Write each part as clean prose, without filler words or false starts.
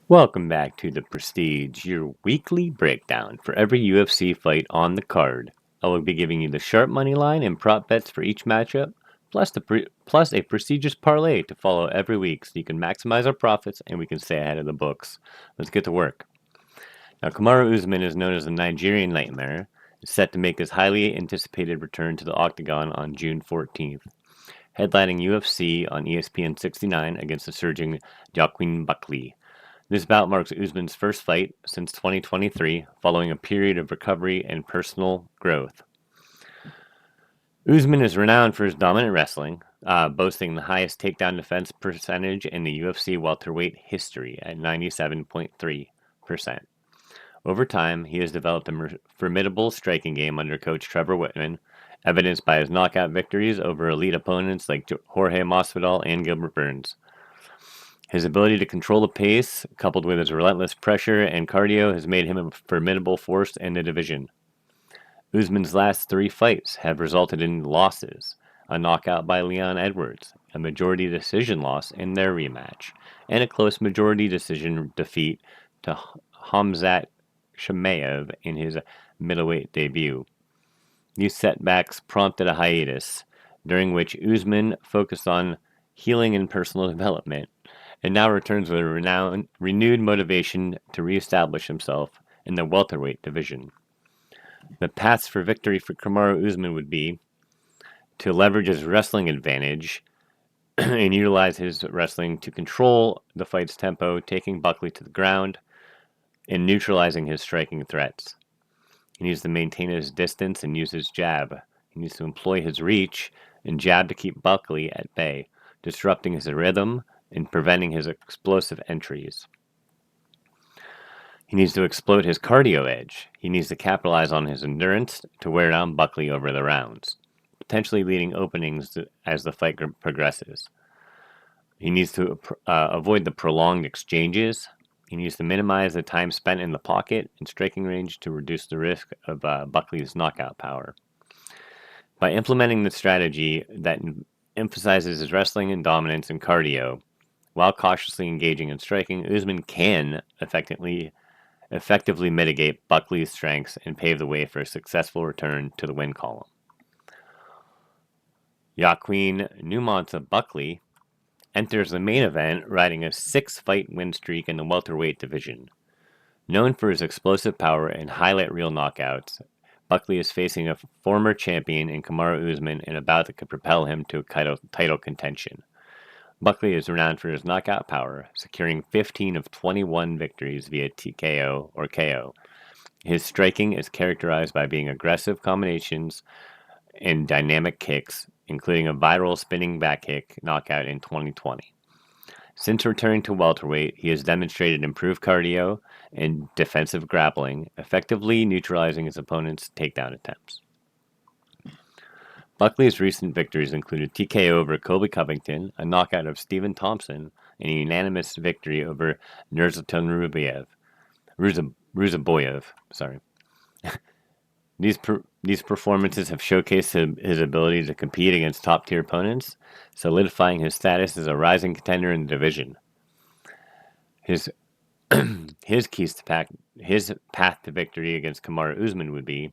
Welcome back to The Prestige, your weekly breakdown for every UFC fight on the card. I will be giving you the sharp money line and prop bets for each matchup, plus a prestigious parlay to follow every week so you can maximize our profits and we can stay ahead of the books. Let's get to work. Now, Kamaru Usman is known as the Nigerian Nightmare, is set to make his highly anticipated return to the octagon on June 14th, headlining UFC on ESPN 69 against the surging Joaquin Buckley. This bout marks Usman's first fight since 2023, following a period of recovery and personal growth. Usman is renowned for his dominant wrestling, boasting the highest takedown defense percentage in the UFC welterweight history at 97.3%. Over time, he has developed a formidable striking game under coach Trevor Whitman, evidenced by his knockout victories over elite opponents like Jorge Masvidal and Gilbert Burns. His ability to control the pace, coupled with his relentless pressure and cardio, has made him a formidable force in the division. Usman's last 3 fights have resulted in losses: a knockout by Leon Edwards, a majority decision loss in their rematch, and a close majority decision defeat to Khamzat Chimaev in his middleweight debut. These setbacks prompted a hiatus, during which Usman focused on healing and personal development, and now returns with a renewed motivation to reestablish himself in the welterweight division. The paths for victory for Kamaru Usman would be to leverage his wrestling advantage and utilize his wrestling to control the fight's tempo, taking Buckley to the ground and neutralizing his striking threats. He needs to maintain his distance and use his jab. He needs to employ his reach and jab to keep Buckley at bay, disrupting his rhythm and preventing his explosive entries. He needs to exploit his cardio edge. He needs to capitalize on his endurance to wear down Buckley over the rounds, potentially leading openings as the fight progresses. He needs to avoid the prolonged exchanges. He needs to minimize the time spent in the pocket and striking range to reduce the risk of Buckley's knockout power. By implementing the strategy that emphasizes his wrestling and dominance and cardio, while cautiously engaging in striking, Usman can effectively mitigate Buckley's strengths and pave the way for a successful return to the win column. Joaquin Buckley enters the main event riding a 6-fight win streak in the welterweight division. Known for his explosive power and highlight reel knockouts, Buckley is facing a former champion in Kamaru Usman in a bout that could propel him to title contention. Buckley is renowned for his knockout power, securing 15 of 21 victories via TKO or KO. His striking is characterized by being aggressive combinations and dynamic kicks, including a viral spinning back kick knockout in 2020. Since returning to welterweight, he has demonstrated improved cardio and defensive grappling, effectively neutralizing his opponent's takedown attempts. Buckley's recent victories included TKO over Colby Covington, a knockout of Stephen Thompson, and a unanimous victory over Nurmagomedov. These performances have showcased his ability to compete against top-tier opponents, solidifying his status as a rising contender in the division. His path to victory against Kamaru Usman would be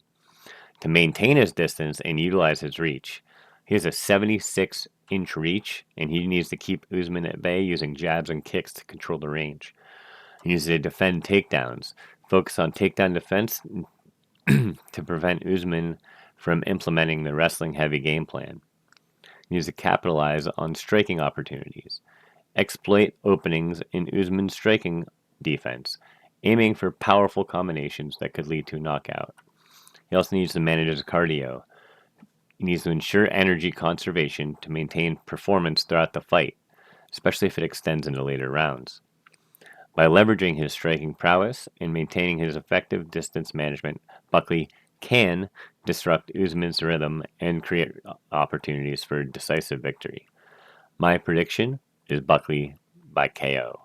to maintain his distance and utilize his reach. He has a 76-inch reach, and he needs to keep Usman at bay using jabs and kicks to control the range. He needs to defend takedowns, focus on takedown defense to prevent Usman from implementing the wrestling-heavy game plan. He needs to capitalize on striking opportunities, exploit openings in Usman's striking defense, aiming for powerful combinations that could lead to a knockout. He also needs to manage his cardio. He needs to ensure energy conservation to maintain performance throughout the fight, especially if it extends into later rounds. By leveraging his striking prowess and maintaining his effective distance management, Buckley can disrupt Usman's rhythm and create opportunities for decisive victory. My prediction is Buckley by KO.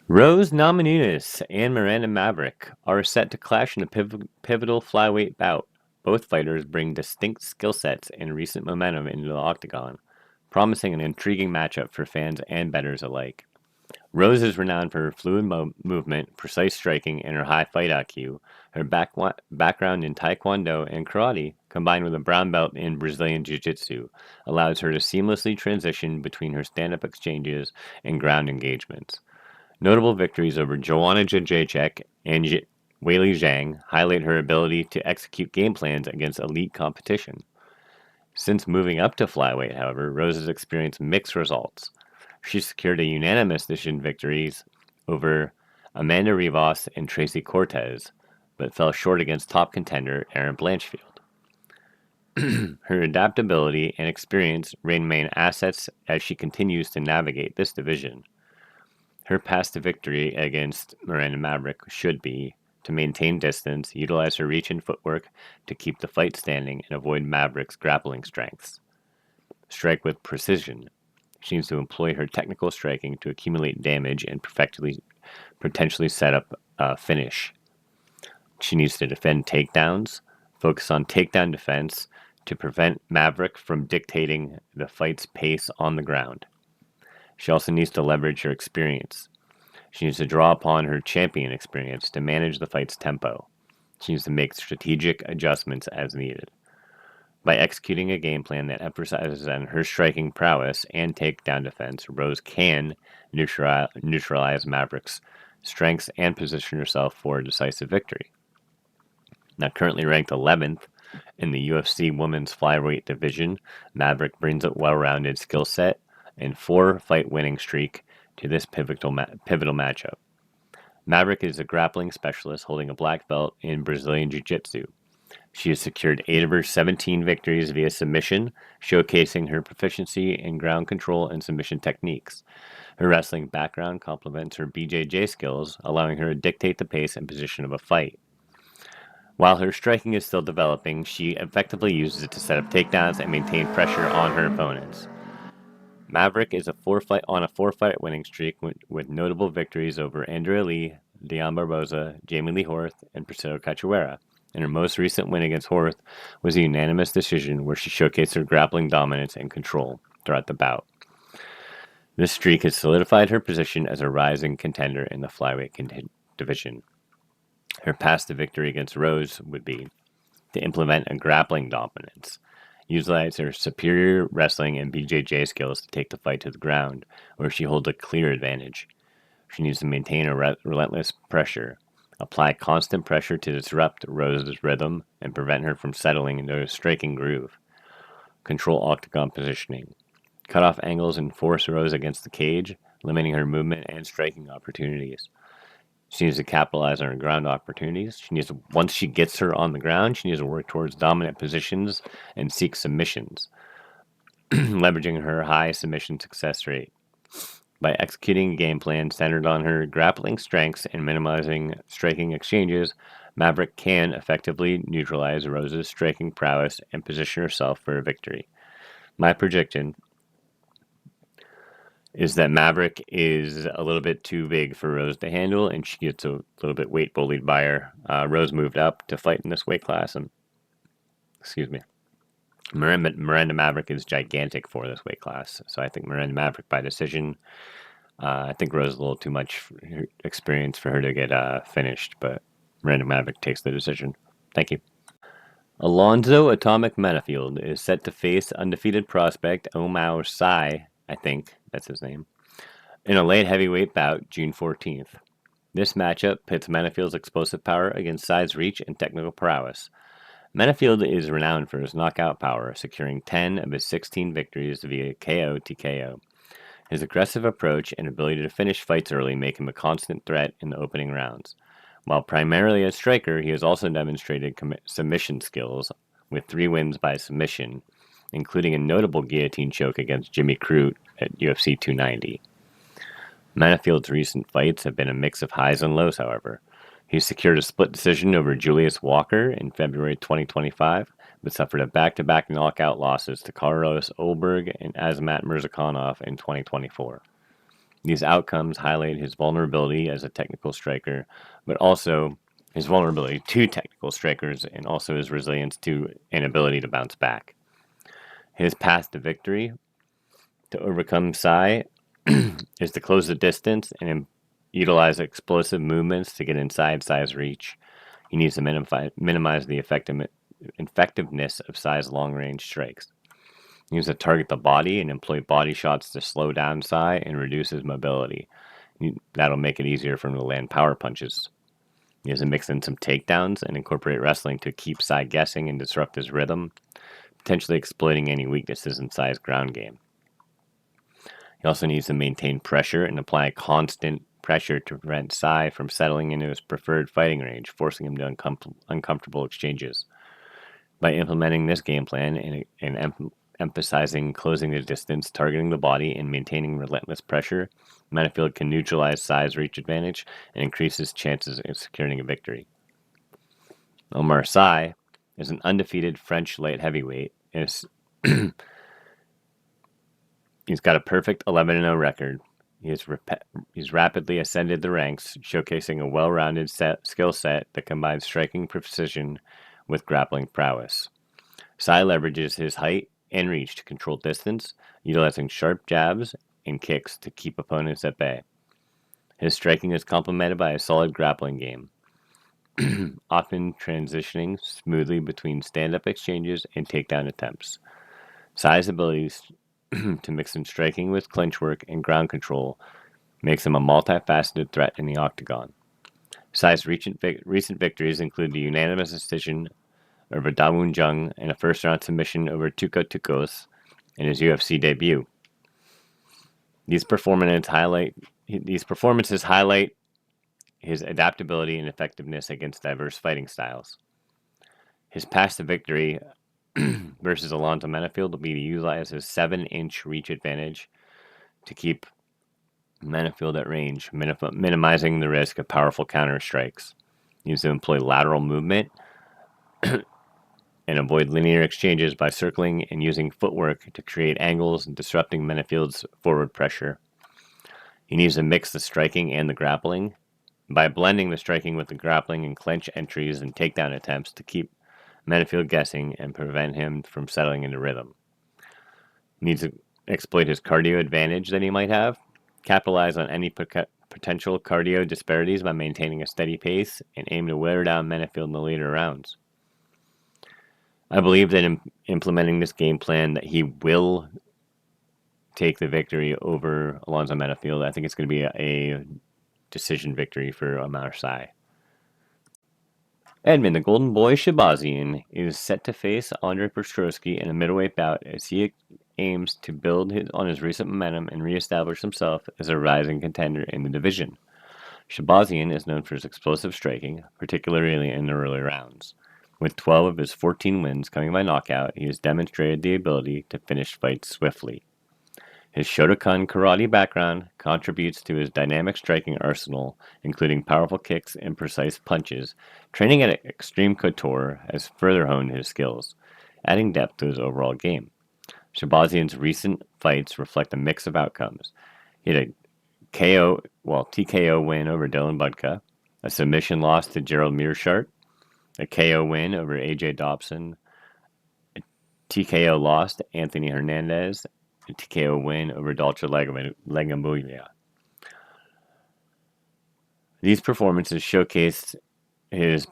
Rose Namajunas and Miranda Maverick are set to clash in a pivotal flyweight bout. Both fighters bring distinct skill sets and recent momentum into the octagon, promising an intriguing matchup for fans and bettors alike. Rose is renowned for her fluid movement, precise striking, and her high fight IQ. Her background in Taekwondo and karate, combined with a brown belt in Brazilian Jiu-Jitsu, allows her to seamlessly transition between her stand-up exchanges and ground engagements. Notable victories over Joanna Jędrzejczyk and Weili Zhang highlight her ability to execute game plans against elite competition. Since moving up to flyweight, however, Rose has experienced mixed results. She secured a unanimous decision victories over Amanda Rivas and Tracy Cortez, but fell short against top contender Erin Blanchfield. Her adaptability and experience remain assets as she continues to navigate this division. Her path to victory against Miranda Maverick should be to maintain distance, utilize her reach and footwork to keep the fight standing, and avoid Maverick's grappling strengths. Strike with precision. She needs to employ her technical striking to accumulate damage and potentially set up a finish. She needs to defend takedowns, focus on takedown defense to prevent Maverick from dictating the fight's pace on the ground. She also needs to leverage her experience. She needs to draw upon her champion experience to manage the fight's tempo. She needs to make strategic adjustments as needed. By executing a game plan that emphasizes on her striking prowess and takedown defense, Rose can neutralize Maverick's strengths and position herself for a decisive victory. Now currently ranked 11th in the UFC Women's Flyweight division, Maverick brings a well-rounded skill set and 4-fight winning streak to this pivotal matchup. Maverick is a grappling specialist holding a black belt in Brazilian Jiu-Jitsu. She has secured 8 of her 17 victories via submission, showcasing her proficiency in ground control and submission techniques. Her wrestling background complements her BJJ skills, allowing her to dictate the pace and position of a fight. While her striking is still developing, she effectively uses it to set up takedowns and maintain pressure on her opponents. Maverick is on a 4-fight winning streak with notable victories over Andrea Lee, Diane Barboza, Jamie Lee Horth, and Priscilla Cachoeira. And her most recent win against Horth was a unanimous decision where she showcased her grappling dominance and control throughout the bout. This streak has solidified her position as a rising contender in the flyweight division. Her path to victory against Rose would be to implement a grappling dominance, utilize her superior wrestling and BJJ skills to take the fight to the ground, where she holds a clear advantage. She needs to maintain a relentless pressure, apply constant pressure to disrupt Rose's rhythm and prevent her from settling into a striking groove. Control octagon positioning. Cut off angles and force Rose against the cage, limiting her movement and striking opportunities. She needs to capitalize on her ground opportunities. Once she gets her on the ground, she needs to work towards dominant positions and seek submissions, leveraging her high submission success rate. By executing a game plan centered on her grappling strengths and minimizing striking exchanges, Maverick can effectively neutralize Rose's striking prowess and position herself for a victory. My prediction is that Maverick is a little bit too big for Rose to handle, and she gets a little bit weight bullied by her. Rose moved up to fight in this weight class, and Miranda Maverick is gigantic for this weight class, so I think Miranda Maverick by decision. I think Rose is a little too much experience for her to get finished, but Miranda Maverick takes the decision. Thank you. Alonzo Atomic Menafield is set to face undefeated prospect Omar Sy, I think that's his name, in a light heavyweight bout June 14th. This matchup pits Menafield's explosive power against Sy's reach and technical prowess. Menafield is renowned for his knockout power, securing 10 of his 16 victories via KO TKO. His aggressive approach and ability to finish fights early make him a constant threat in the opening rounds. While primarily a striker, he has also demonstrated submission skills with 3 wins by submission, including a notable guillotine choke against Jimmy Crute at UFC 290. Menafield's recent fights have been a mix of highs and lows, however. He secured a split decision over Julius Walker in February 2025, but suffered a back-to-back knockout losses to Carlos Olberg and Azamat Murzakanov in 2024. These outcomes highlight his vulnerability as a technical striker, but also his vulnerability to technical strikers and also his resilience to and ability to bounce back. His path to victory: to overcome Sy, is to close the distance and utilize explosive movements to get inside Sai's reach. He needs to minimize the effectiveness of Sai's long-range strikes. He needs to target the body and employ body shots to slow down Sai and reduce his mobility. That'll make it easier for him to land power punches. He has to mix in some takedowns and incorporate wrestling to keep Sai guessing and disrupt his rhythm, potentially exploiting any weaknesses in Sai's ground game. He also needs to maintain pressure and apply constant pressure to prevent Sai from settling into his preferred fighting range, forcing him to uncomfortable exchanges. By implementing this game plan and emphasizing closing the distance, targeting the body, and maintaining relentless pressure, Menifield can neutralize Sai's reach advantage and increase his chances of securing a victory. Omar Sy is an undefeated French light heavyweight. He's got a perfect 11-0 record. He's rapidly ascended the ranks, showcasing a well-rounded skill set that combines striking precision with grappling prowess. Sy leverages his height and reach to control distance, utilizing sharp jabs and kicks to keep opponents at bay. His striking is complemented by a solid grappling game, often transitioning smoothly between stand-up exchanges and takedown attempts. Sai's abilities to mix in striking with clinch work and ground control makes him a multifaceted threat in the octagon. Sai's recent victories include the unanimous decision over Dawoon Jung and a first-round submission over Tuka Tukos in his UFC debut. These performances highlight his adaptability and effectiveness against diverse fighting styles. His path to victory versus Alonzo Menifield will be to utilize his 7-inch reach advantage to keep Menifield at range, minimizing the risk of powerful counter strikes. He needs to employ lateral movement and avoid linear exchanges by circling and using footwork to create angles and disrupting Menifield's forward pressure. He needs to mix the striking and the grappling by blending the striking with the grappling and clinch entries and takedown attempts to keep Menifield guessing and prevent him from settling into rhythm. He needs to exploit his cardio advantage that he might have, capitalize on any potential cardio disparities by maintaining a steady pace, and aim to wear down Menifield in the later rounds. I believe that in implementing this game plan that he will take the victory over Alonzo Menifield. I think it's going to be a decision victory for Omar Sy. Edmund, the Golden Boy Shabazian, is set to face Andre Petroski in a middleweight bout as he aims to build on his recent momentum and reestablish himself as a rising contender in the division. Shabazian is known for his explosive striking, particularly in the early rounds. With 12 of his 14 wins coming by knockout, he has demonstrated the ability to finish fights swiftly. His Shotokan karate background contributes to his dynamic striking arsenal, including powerful kicks and precise punches. Training at Extreme Couture has further honed his skills, adding depth to his overall game. Shabazian's recent fights reflect a mix of outcomes. He had a TKO win over Dylan Budka, a submission loss to Gerald Mearshart, a KO win over AJ Dobson, a TKO loss to Anthony Hernandez, a TKO win over Dolce Legambulia. These performances showcased his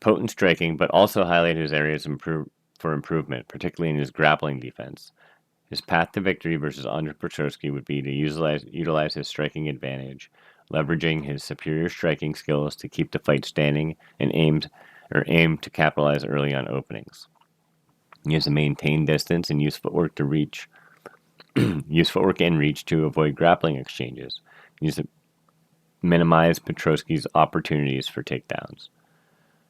potent striking, but also highlight his areas for improvement, particularly in his grappling defense. His path to victory versus Andre Petroski would be to utilize his striking advantage, leveraging his superior striking skills to keep the fight standing and aim to capitalize early on openings. He has to maintain distance and use footwork and reach to avoid grappling exchanges. He needs to minimize Petroski's opportunities for takedowns.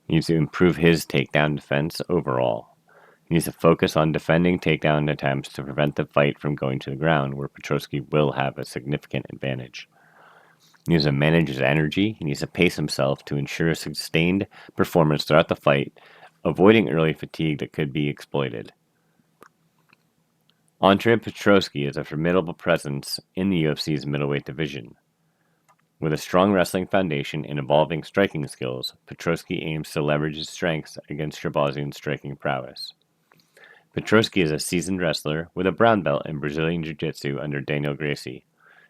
He needs to improve his takedown defense overall. He needs to focus on defending takedown attempts to prevent the fight from going to the ground, where Petroski will have a significant advantage. He needs to manage his energy. He needs to pace himself to ensure a sustained performance throughout the fight, avoiding early fatigue that could be exploited. Andre Petroski is a formidable presence in the UFC's middleweight division. With a strong wrestling foundation and evolving striking skills, Petroski aims to leverage his strengths against Shabazian's striking prowess. Petroski is a seasoned wrestler with a brown belt in Brazilian Jiu-Jitsu under Daniel Gracie.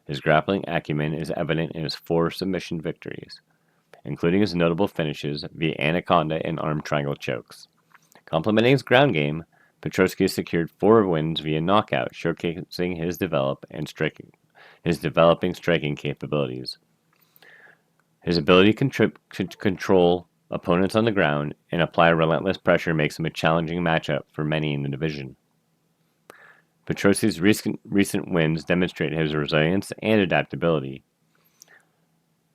His grappling acumen is evident in his 4 submission victories, including his notable finishes via anaconda and arm triangle chokes. Complementing his ground game, Petroski has secured 4 wins via knockout, showcasing his developing striking capabilities. His ability to control opponents on the ground and apply relentless pressure makes him a challenging matchup for many in the division. Petrosi's recent wins demonstrate his resilience and adaptability.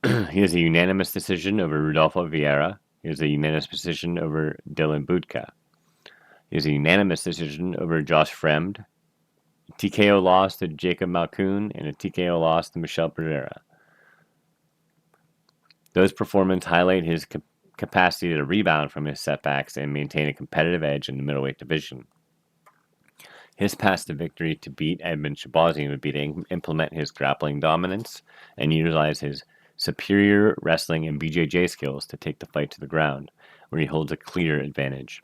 He has a unanimous decision over Rodolfo Vieira. He has a unanimous decision over Dylan Budka. He has a unanimous decision over Josh Fremd, a TKO loss to Jacob Malkoun, and a TKO loss to Michel Pereira. Those performances highlight his capacity to rebound from his setbacks and maintain a competitive edge in the middleweight division. His path to victory to beat Edmund Shabazian would be to implement his grappling dominance and utilize his superior wrestling and BJJ skills to take the fight to the ground, where he holds a clear advantage.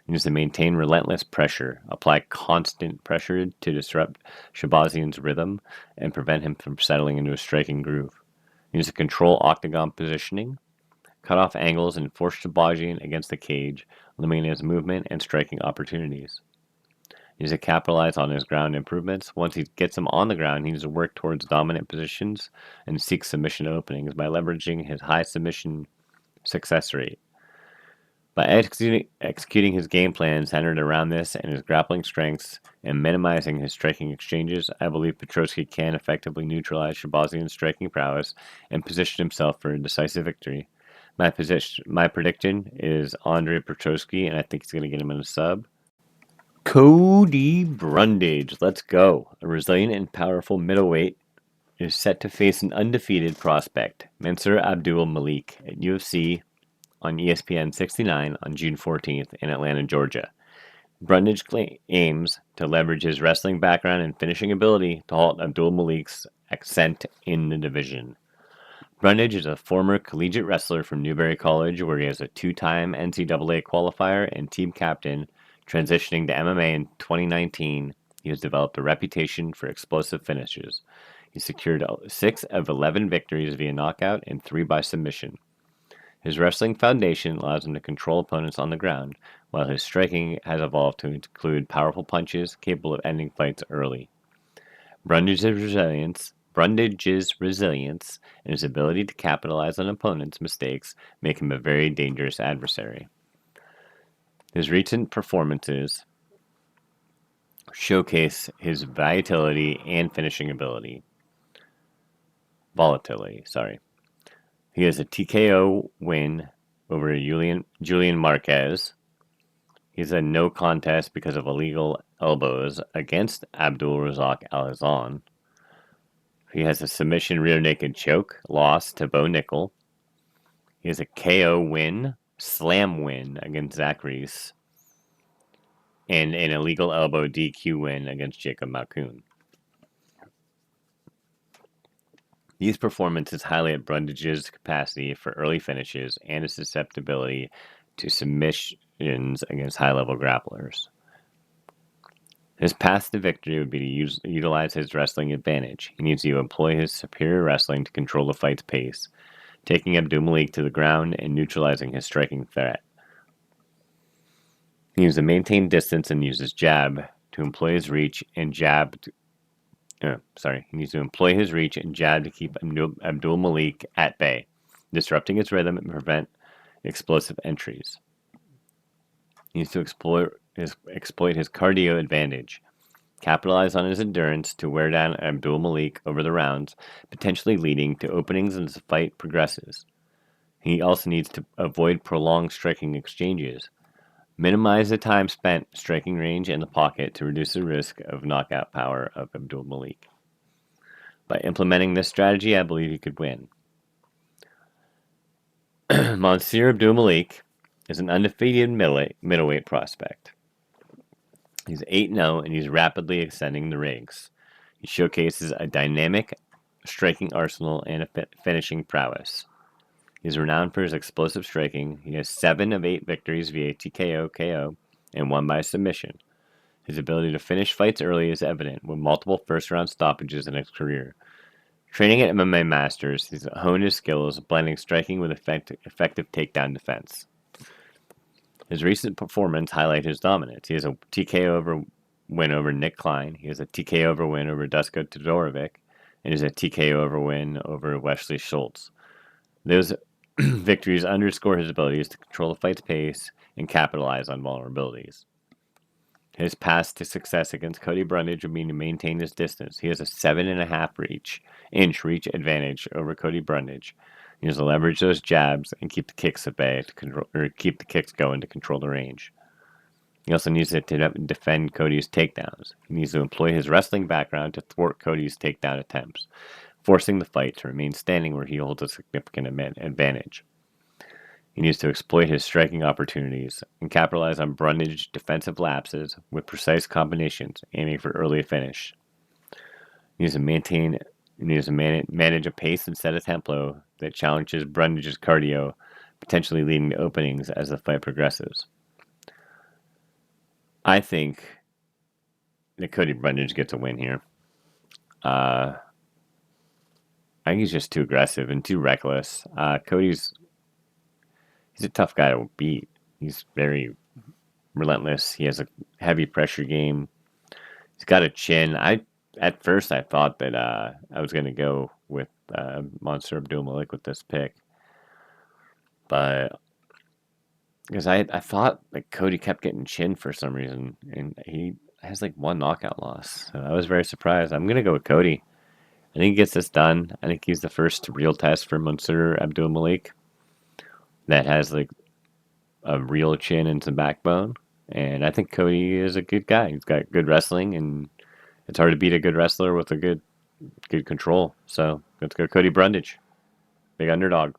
He needs to maintain relentless pressure, apply constant pressure to disrupt Shabazian's rhythm and prevent him from settling into a striking groove. He needs to control octagon positioning, cut off angles, and force Shabazian against the cage, limiting his movement and striking opportunities. He needs to capitalize on his ground improvements. Once he gets him on the ground, he needs to work towards dominant positions and seek submission openings by leveraging his high submission success rate. By executing his game plan centered around this and his grappling strengths and minimizing his striking exchanges, I believe Petroski can effectively neutralize Shabazian's striking prowess and position himself for a decisive victory. My prediction is Andre Petroski, and I think he's going to get him in a sub. Cody Brundage, let's go. A resilient and powerful middleweight is set to face an undefeated prospect, Mansour Abdul Malik, at UFC on ESPN 69 on June 14th in Atlanta, Georgia. Brundage aims to leverage his wrestling background and finishing ability to halt Abdul Malik's ascent in the division. Brundage is a former collegiate wrestler from Newberry College, where he is a 2-time NCAA qualifier and team captain. Transitioning to MMA in 2019, he has developed a reputation for explosive finishes. He secured 6 of 11 victories via knockout and 3 by submission. His wrestling foundation allows him to control opponents on the ground, while his striking has evolved to include powerful punches capable of ending fights early. Brundage's resilience and his ability to capitalize on opponents' mistakes make him a very dangerous adversary. His recent performances showcase his volatility and finishing ability. He has a TKO win over Julian Marquez. He's a no contest because of illegal elbows against Abdul Razak Alhassan. He has a submission rear naked choke loss to Bo Nickel. He has a KO slam win against Zach Reese, and an illegal elbow DQ win against Jacob Malkoun. These performances highlight Brundage's capacity for early finishes and his susceptibility to submissions against high-level grapplers. His path to victory would be to utilize his wrestling advantage. He needs to employ his superior wrestling to control the fight's pace, taking Abdul Malik to the ground and neutralizing his striking threat. He needs to maintain distance and use his jab to employ his reach and jab. He needs to employ his reach and jab to keep Abdul Malik at bay, disrupting his rhythm and prevent explosive entries. He needs to exploit his cardio advantage, capitalize on his endurance to wear down Abdul Malik over the rounds, potentially leading to openings as the fight progresses. He also needs to avoid prolonged striking exchanges, minimize the time spent striking range in the pocket to reduce the risk of knockout power of Abdul Malik. By implementing this strategy, I believe he could win. Mansour Abdul Malik is an undefeated middleweight prospect. He's 8-0 and he's rapidly ascending the ranks. He showcases a dynamic striking arsenal and a finishing prowess. He's renowned for his explosive striking. He has 7 of 8 victories via TKO, KO, and 1 by submission. His ability to finish fights early is evident, with multiple first-round stoppages in his career. Training at MMA Masters, he's honed his skills, blending striking with effective takedown defense. His recent performance highlight his dominance. He has a win over Nick Klein. He has a TKO win over Dusko Todorovic, and he has a TKO win over Wesley Schultz. Those victories underscore his abilities to control the fight's pace and capitalize on vulnerabilities. His path to success against Cody Brundage would mean to maintain his distance. He has a 7.5 inch reach advantage over Cody Brundage. He needs to leverage those jabs and keep the kicks at bay keep the kicks going to control the range. He also needs to defend Cody's takedowns. He needs to employ his wrestling background to thwart Cody's takedown attempts, forcing the fight to remain standing where he holds a significant advantage. He needs to exploit his striking opportunities and capitalize on Brundage's defensive lapses with precise combinations, aiming for early finish. He needs to manage a pace and set a tempo that challenges Brundage's cardio, potentially leading to openings as the fight progresses. I think that Cody Brundage gets a win here. I think he's just too aggressive and too reckless. He's a tough guy to beat. He's very relentless. He has a heavy pressure game. He's got a chin. At first I thought that I was going to go with Monster Abdulmalik with this pick, but because I thought like Cody kept getting chin for some reason, and he has like one knockout loss. So I was very surprised. I'm going to go with Cody. I think he gets this done. I think he's the first real test for Monster Abdulmalik that has like a real chin and some backbone. And I think Cody is a good guy. He's got good wrestling, and it's hard to beat a good wrestler with a good control. So let's go Cody Brundage. Big underdog.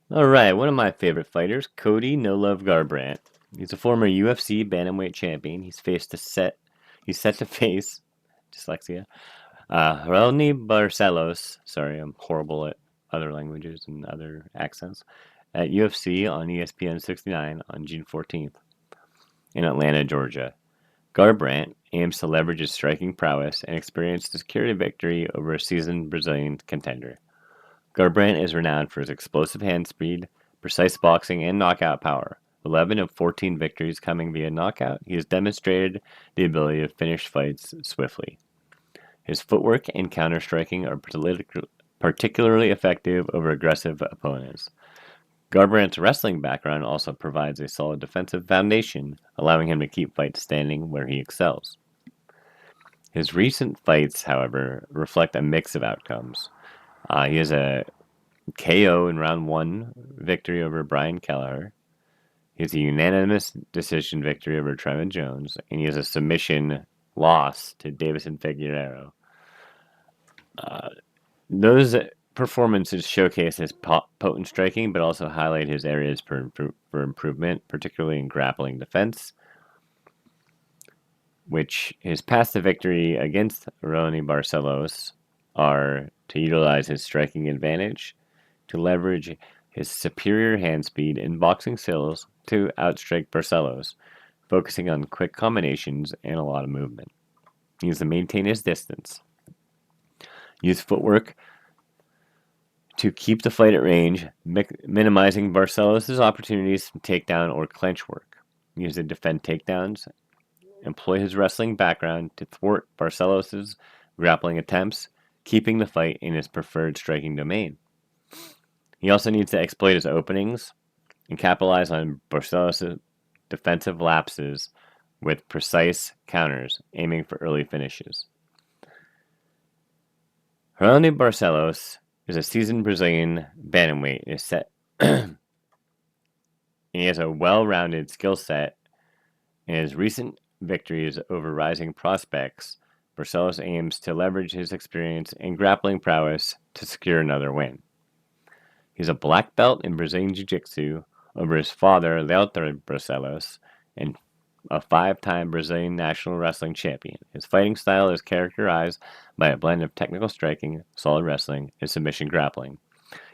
All right, one of my favorite fighters, Cody No Love Garbrandt. He's a former UFC bantamweight champion. He's set to face dyslexia. Raoni Barcelos. Sorry, I'm horrible at other languages and other accents. At UFC on ESPN 69 on June 14th in Atlanta, Georgia. Garbrandt aims to leverage his striking prowess and experience to secure a victory over a seasoned Brazilian contender. Garbrandt is renowned for his explosive hand speed, precise boxing, and knockout power. 11 of 14 victories coming via knockout, he has demonstrated the ability to finish fights swiftly. His footwork and counter-striking are particularly effective over aggressive opponents. Garbrandt's wrestling background also provides a solid defensive foundation, allowing him to keep fights standing where he excels. His recent fights, however, reflect a mix of outcomes. He has a KO in round 1 victory over Brian Kelleher. He has a unanimous decision victory over Trevin Jones, and he has a submission loss to Davison Figueiredo. Those performances showcase his potent striking, but also highlight his areas for improvement, particularly in grappling defense, which his paths to victory against Raoni Barcelos are to utilize his striking advantage, to leverage his superior hand speed and boxing skills to outstrike Barcelos, focusing on quick combinations and a lot of movement. He needs to maintain his distance, use footwork to keep the fight at range, minimizing Barcelos' opportunities from takedown or clinch work. He needs to defend takedowns, employ his wrestling background to thwart Barcelos' grappling attempts, keeping the fight in his preferred striking domain. He also needs to exploit his openings and capitalize on Barcelos' defensive lapses with precise counters, aiming for early finishes. Raoni Barcelos is a seasoned Brazilian bantamweight. He has a well-rounded skill set. In his recent victories over rising prospects, Barcelos aims to leverage his experience and grappling prowess to secure another win. He's a black belt in Brazilian Jiu-Jitsu over his father, Leotar Barcelos, and a 5-time Brazilian national wrestling champion. His fighting style is characterized by a blend of technical striking, solid wrestling, and submission grappling.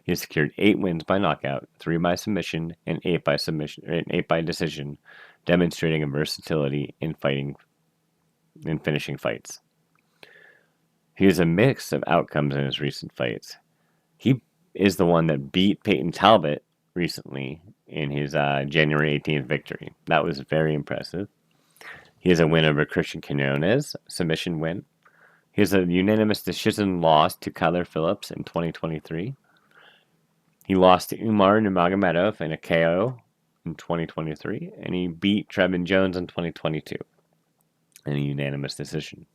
He has secured 8 wins by knockout, 3 by submission, and 8 by decision, demonstrating a versatility in finishing fights. He has a mix of outcomes in his recent fights. He is the one that beat Peyton Talbot recently in his January 18th victory. That was very impressive. He has a win over Christian Quinones, submission win. He has a unanimous decision loss to Kyler Phillips in 2023. He lost to Umar Nurmagomedov in a KO in 2023, and he beat Trevin Jones in 2022 in a unanimous decision.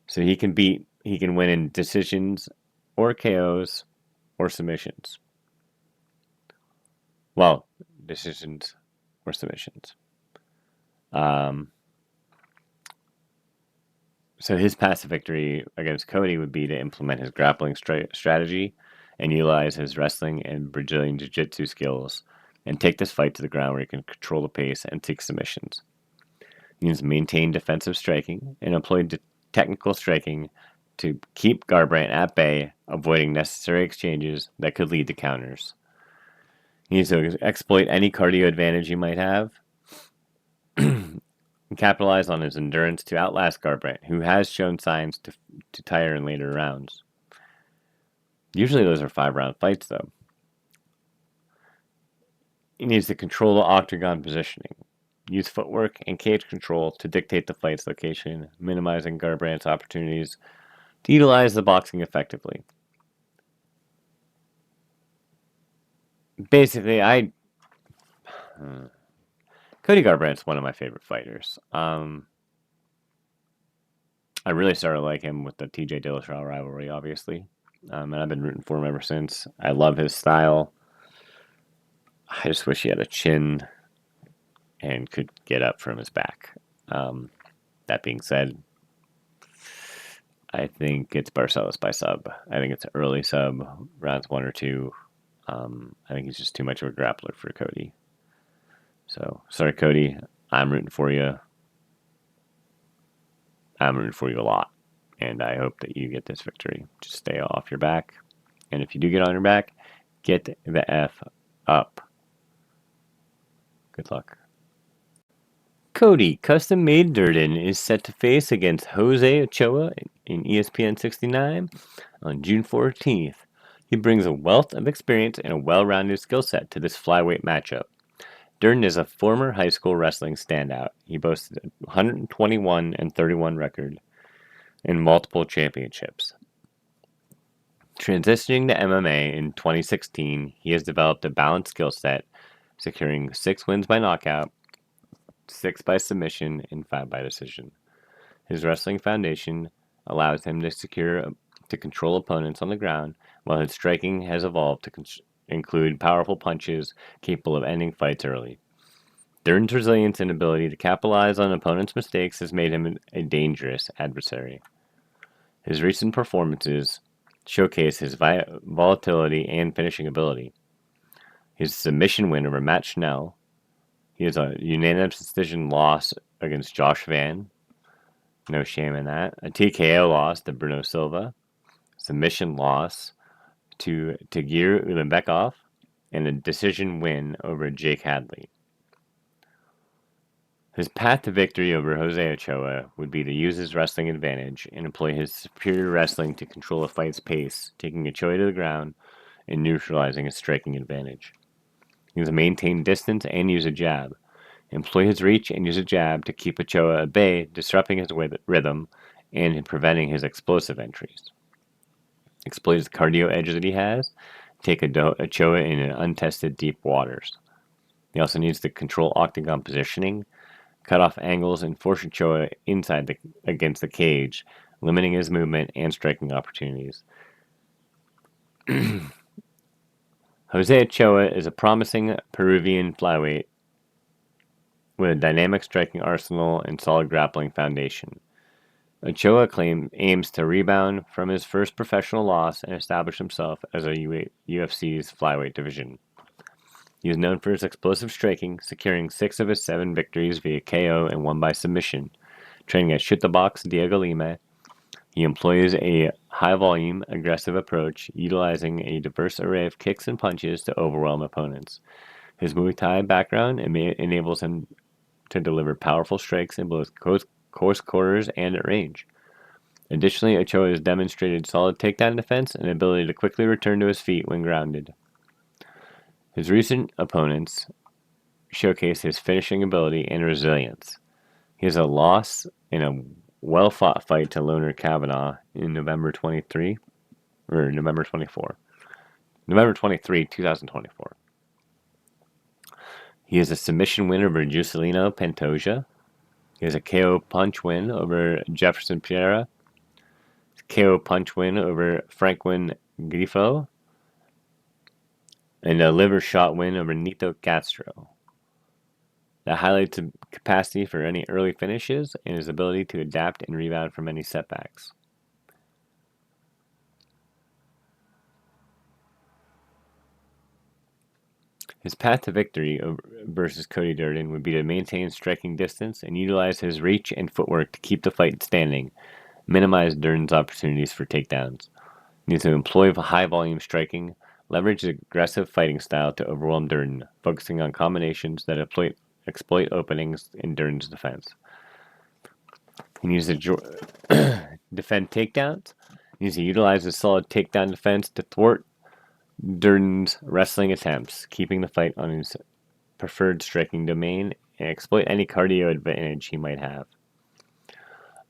So he can win in decisions or KOs or submissions. Well, decisions or submissions. So his path to victory against Cody would be to implement his grappling strategy and utilize his wrestling and Brazilian Jiu-Jitsu skills and take this fight to the ground where he can control the pace and take submissions. He needs to maintain defensive striking and employ technical striking to keep Garbrandt at bay, avoiding necessary exchanges that could lead to counters. He needs to exploit any cardio advantage he might have and capitalize on his endurance to outlast Garbrandt, who has shown signs to tire in later rounds. Usually those are 5-round fights, though. He needs to control the octagon positioning, use footwork and cage control to dictate the fight's location, minimizing Garbrandt's opportunities to utilize the boxing effectively. Basically, Cody Garbrandt's one of my favorite fighters. I really started to like him with the TJ Dillashaw rivalry, obviously. And I've been rooting for him ever since. I love his style. I just wish he had a chin and could get up from his back. That being said, I think it's Barcelos by sub. I think it's an early sub, rounds 1 or 2. I think he's just too much of a grappler for Cody. So, sorry, Cody. I'm rooting for you. I'm rooting for you a lot. And I hope that you get this victory. Just stay off your back. And if you do get on your back, get the F up. Good luck. Cody Custom Made Durden is set to face against Jose Ochoa in ESPN 69 on June 14th. He brings a wealth of experience and a well-rounded skill set to this flyweight matchup. Durden is a former high school wrestling standout. He boasts a 121-31 record and multiple championships. Transitioning to MMA in 2016, he has developed a balanced skill set, securing 6 wins by knockout, 6 by submission, and 5 by decision. His wrestling foundation allows him to control opponents on the ground, while his striking has evolved to include powerful punches capable of ending fights early. Durden's resilience and ability to capitalize on opponents' mistakes has made him a dangerous adversary. His recent performances showcase his volatility and finishing ability. His submission win over Matt Schnell. He has a unanimous decision loss against Josh Van. No shame in that. A TKO loss to Bruno Silva. Submission loss to Tagir Ulanbekov. And a decision win over Jake Hadley. His path to victory over Jose Ochoa would be to use his wrestling advantage and employ his superior wrestling to control a fight's pace, taking Ochoa to the ground and neutralizing his striking advantage. He needs to maintain distance and use a jab. Employ his reach and use a jab to keep Ochoa at bay, disrupting his rhythm and preventing his explosive entries. Exploit the cardio edge that he has. Take Ochoa in untested deep waters. He also needs to control octagon positioning, cut off angles, and force Ochoa against the cage, limiting his movement and striking opportunities. Jose Ochoa is a promising Peruvian flyweight with a dynamic striking arsenal and solid grappling foundation. Ochoa aims to rebound from his first professional loss and establish himself as a UFC's flyweight division. He is known for his explosive striking, securing 6 of his 7 victories via KO and 1 by submission. Training at Shoot the Box Diego Lima, he employs a high-volume, aggressive approach, utilizing a diverse array of kicks and punches to overwhelm opponents. His Muay Thai background enables him to deliver powerful strikes in both close quarters and at range. Additionally, Ochoa has demonstrated solid takedown defense and ability to quickly return to his feet when grounded. His recent opponents showcase his finishing ability and resilience. He has a loss in a well-fought fight to Loner Kavanaugh in November 23, or November 24. November 23, 2024. He has a submission win over Juscelino Pantoja. He has a KO punch win over Jefferson Pereira. KO punch win over Franklin Grifo. And a liver shot win over Nito Castro. That highlights his capacity for any early finishes and his ability to adapt and rebound from any setbacks. His path to victory versus Cody Durden would be to maintain striking distance and utilize his reach and footwork to keep the fight standing, minimize Durden's opportunities for takedowns. He needs to employ high-volume striking, leverage his aggressive fighting style to overwhelm Durden, focusing on combinations that exploit openings in Durden's defense. He needs to defend takedowns. He needs to utilize his solid takedown defense to thwart Durden's wrestling attempts, keeping the fight on his preferred striking domain and exploit any cardio advantage he might have.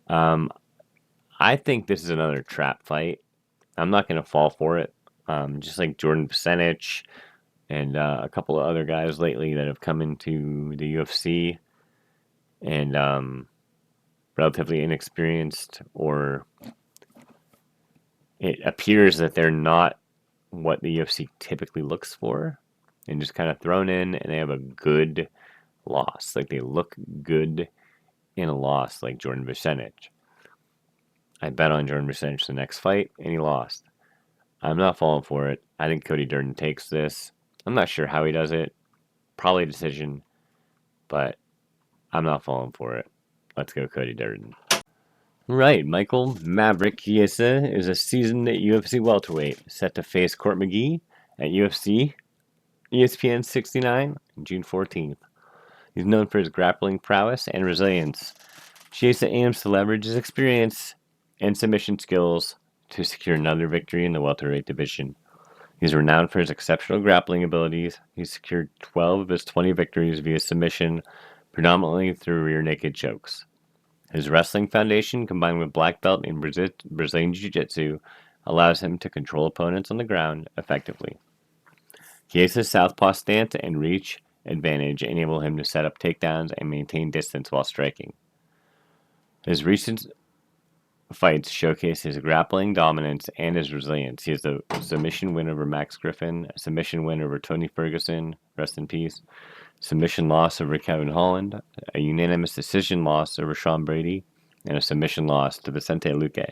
I think this is another trap fight. I'm not going to fall for it. Just like Jordan Pesenich and a couple of other guys lately that have come into the UFC and relatively inexperienced, or it appears that they're not what the UFC typically looks for, and just kind of thrown in, and they have a good loss. Like, they look good in a loss, like Jordan Pesenich. I bet on Jordan Pesenich the next fight, and he lost. I'm not falling for it. I think Cody Durden takes this. I'm not sure how he does it. Probably a decision, but I'm not falling for it. Let's go Cody Durden. Right, Michael Maverick Chiesa is a seasoned UFC welterweight set to face Court McGee at UFC ESPN 69 on June 14th. He's known for his grappling prowess and resilience. Chiesa aims to leverage his experience and submission skills to secure another victory in the welterweight division. He's renowned for his exceptional grappling abilities. He's secured 12 of his 20 victories via submission, predominantly through rear naked chokes. His wrestling foundation, combined with black belt in Brazilian Jiu-Jitsu, allows him to control opponents on the ground effectively. Chiesa's southpaw stance and reach advantage enable him to set up takedowns and maintain distance while striking. His recent fights showcase his grappling dominance and his resilience. He has a submission win over Max Griffin, a submission win over Tony Ferguson, rest in peace, submission loss over Kevin Holland, a unanimous decision loss over Sean Brady, and a submission loss to Vicente Luque.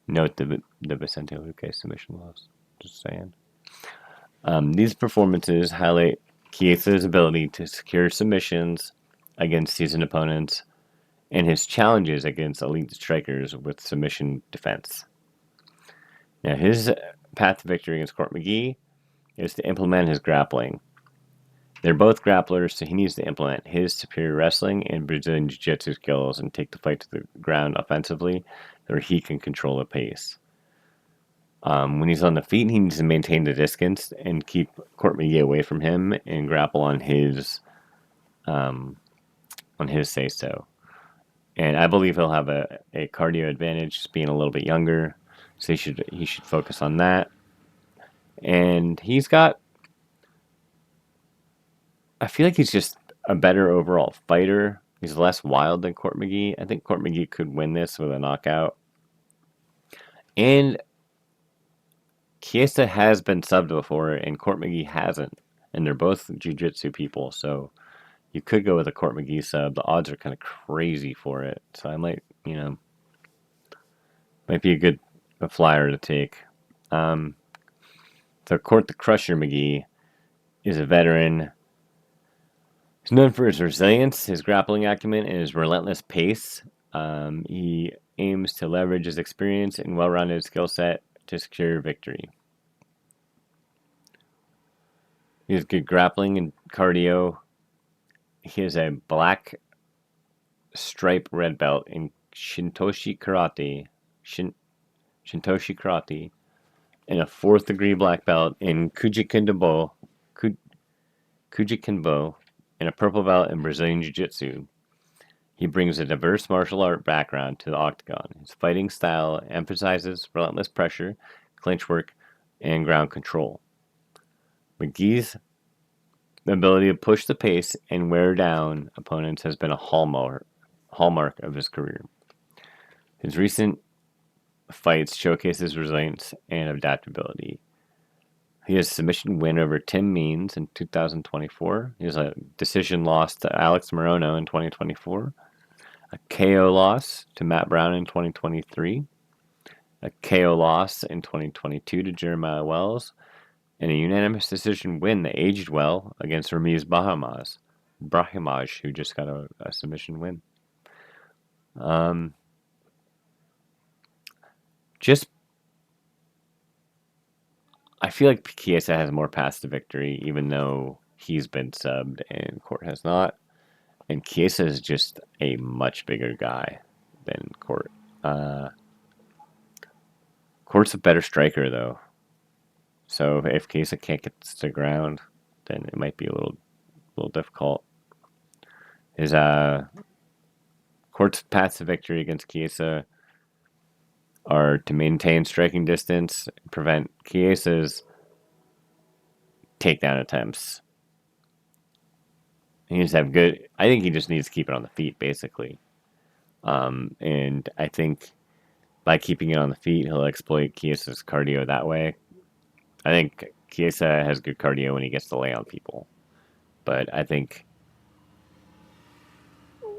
Note the Vicente Luque submission loss. Just saying. These performances highlight Chiesa's ability to secure submissions against seasoned opponents and his challenges against elite strikers with submission defense. Now, his path to victory against Court McGee is to implement his grappling. They're both grapplers, so he needs to implement his superior wrestling and Brazilian Jiu-Jitsu skills and take the fight to the ground offensively, where he can control the pace. When he's on the feet, he needs to maintain the distance and keep Court McGee away from him and grapple on his say-so. And I believe he'll have a cardio advantage, just being a little bit younger, so he should focus on that. And I feel like he's just a better overall fighter. He's less wild than Court McGee. I think Court McGee could win this with a knockout. And Chiesa has been subbed before, and Court McGee hasn't. And they're both jiu-jitsu people, so you could go with a Court McGee sub. The odds are kind of crazy for it. So I might be a flyer to take. So Court the Crusher McGee is a veteran. He's known for his resilience, his grappling acumen, and his relentless pace. He aims to leverage his experience and well-rounded skill set to secure victory. He has good grappling and cardio. He has a black stripe red belt in Shintoshi Karate, Shintoshi Karate, and a fourth degree black belt in Kujikenbo, and a purple belt in Brazilian Jiu-Jitsu. He brings a diverse martial art background to the octagon. His fighting style emphasizes relentless pressure, clinch work, and ground control. McGee's ability to push the pace and wear down opponents has been a hallmark of his career. His recent fights showcase his resilience and adaptability. He has a submission win over Tim Means in 2024. He has a decision loss to Alex Morono in 2024. A KO loss to Matt Brown in 2023. A KO loss in 2022 to Jeremiah Wells. And a unanimous decision win that aged well against Ramiz Brahimaj, who just got a submission win. I feel like Chiesa has more paths to victory, even though he's been subbed and Court has not. And Chiesa is just a much bigger guy than Court. Court's a better striker, though. So if Chiesa can't get to the ground, then it might be a little difficult. His Court's paths to victory against Chiesa are to maintain striking distance, prevent Chiesa's takedown attempts. He needs to have good. I think he just needs to keep it on the feet, basically. And I think by keeping it on the feet, he'll exploit Chiesa's cardio that way. I think Chiesa has good cardio when he gets to lay on people. But I think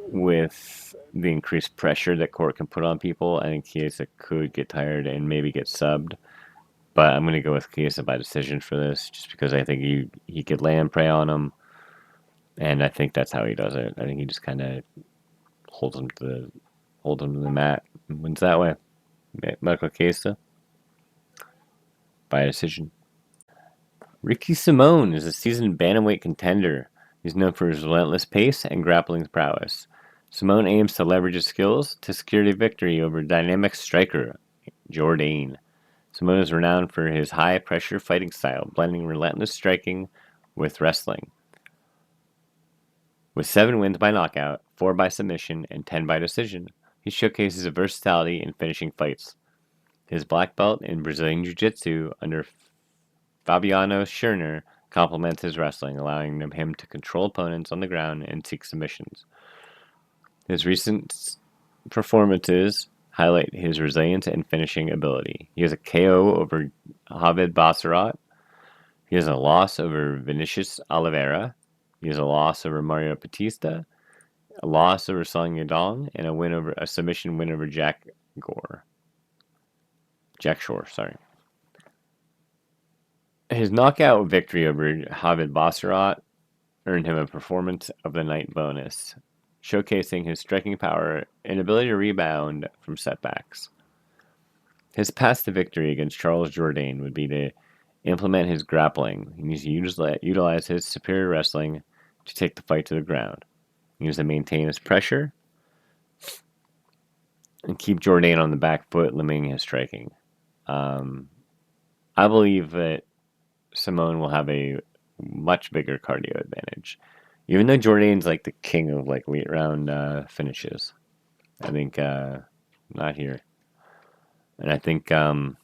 with the increased pressure that Court can put on people, I think Chiesa could get tired and maybe get subbed. But I'm going to go with Chiesa by decision for this, just because I think he could land prey on him. And I think that's how he does it. I think he just kind of holds him to the mat and wins that way. Michael Chiesa by decision. Ricky Simone is a seasoned bantamweight contender. He's known for his relentless pace and grappling prowess. Simone aims to leverage his skills to secure a victory over dynamic striker Jourdain. Simone is renowned for his high-pressure fighting style, blending relentless striking with wrestling. With 7 wins by knockout, 4 by submission, and 10 by decision, he showcases a versatility in finishing fights. His black belt in Brazilian Jiu-Jitsu under Fabiano Schurner complements his wrestling, allowing him to control opponents on the ground and seek submissions. His recent performances highlight his resilience and finishing ability. He has a KO over Javid Bassarat. He has a loss over Vinicius Oliveira. He has a loss over Mario Batista, a loss over Song Yadong, and a submission win over Jack Shore. His knockout victory over Javid Bassarat earned him a Performance of the Night bonus, showcasing his striking power and ability to rebound from setbacks. His path to victory against Charles Jourdain would be to implement his grappling. He needs to utilize his superior wrestling to take the fight to the ground. He needs to maintain his pressure and keep Jourdain on the back foot, limiting his striking. I believe that Simone will have a much bigger cardio advantage. Even though Jourdain's like the king of like late round finishes. I think not here. And I think Simon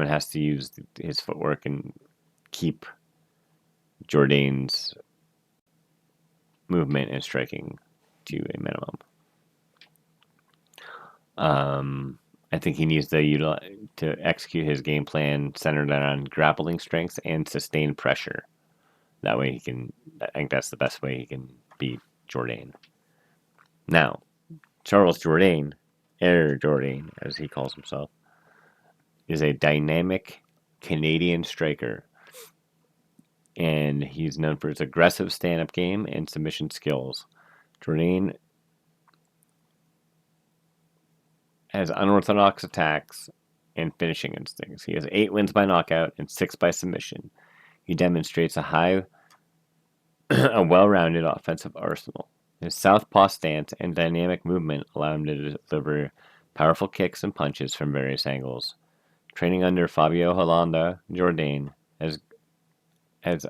has to use his footwork and keep Jourdain's movement and striking to a minimum. I think he needs to execute his game plan centered on grappling strengths and sustained pressure. That way I think that's the best way he can beat Jourdain. Now, Charles Jourdain, Air Jourdain, as he calls himself, is a dynamic Canadian striker. And he's known for his aggressive stand-up game and submission skills. Jourdain has unorthodox attacks and finishing instincts. He has 8 wins by knockout and 6 by submission. He demonstrates a well-rounded offensive arsenal. His southpaw stance and dynamic movement allow him to deliver powerful kicks and punches from various angles. Training under Fabio Holanda, Jourdain has